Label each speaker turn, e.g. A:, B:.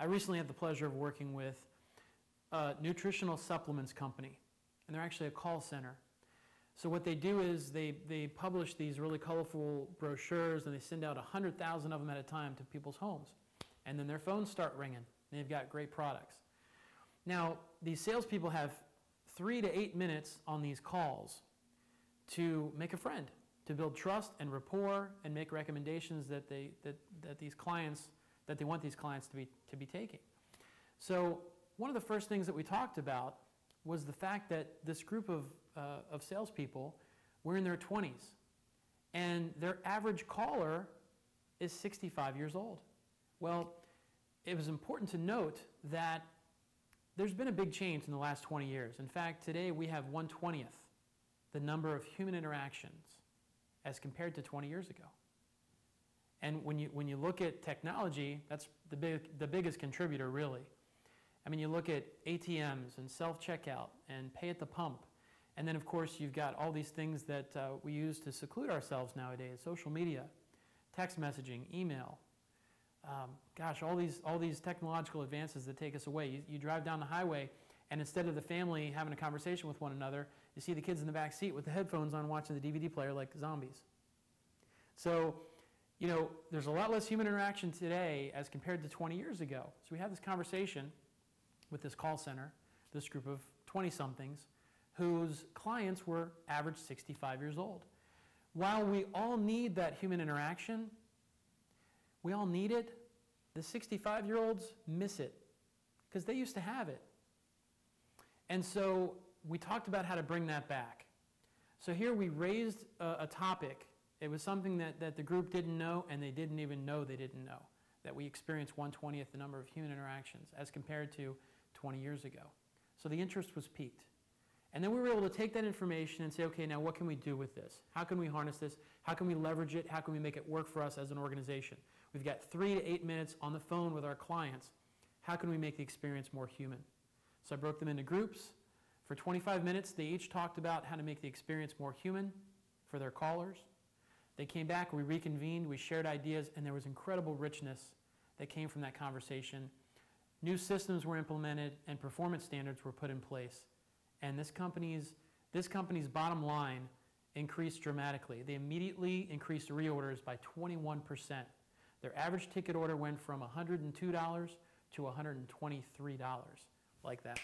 A: I recently had the pleasure of working with a nutritional supplements company, and they're actually a call center. So what they do is they publish these really colorful brochures, and they send out 100,000 of them at a time to people's homes. And then their phones start ringing. They've got great products. Now, these salespeople have 3 to 8 minutes on these calls to make a friend, to build trust and rapport, and make recommendations that they want these clients to be taking. So one of the first things that we talked about was the fact that this group of salespeople were in their 20s, and their average caller is 65 years old. Well, it was important to note that there's been a big change in the last 20 years. In fact, today we have 1/20th the number of human interactions as compared to 20 years ago. And when you look at technology, that's the biggest contributor, really. I mean, you look at ATMs and self-checkout and pay at the pump. And then, of course, you've got all these things that we use to seclude ourselves nowadays: social media, text messaging, email. Gosh, all these technological advances that take us away. You drive down the highway, and instead of the family having a conversation with one another, you see the kids in the back seat with the headphones on watching the DVD player like zombies. So, you know, there's a lot less human interaction today as compared to 20 years ago. So we had this conversation with this call center, this group of 20-somethings, whose clients were average 65 years old. While we all need that human interaction, we all need it, the 65-year-olds miss it because they used to have it. And so we talked about how to bring that back. So here we raised a topic. It was something that the group didn't know, and they didn't even know they didn't know, that we experienced 1/20th the number of human interactions as compared to 20 years ago. So the interest was piqued. And then we were able to take that information and say, okay, now what can we do with this? How can we harness this? How can we leverage it? How can we make it work for us as an organization? We've got 3 to 8 minutes on the phone with our clients. How can we make the experience more human? So I broke them into groups. For 25 minutes, they each talked about how to make the experience more human for their callers. They came back, we reconvened, we shared ideas, and there was incredible richness that came from that conversation. New systems were implemented, and performance standards were put in place. And this company's bottom line increased dramatically. They immediately increased reorders by 21%. Their average ticket order went from $102 to $123, like that.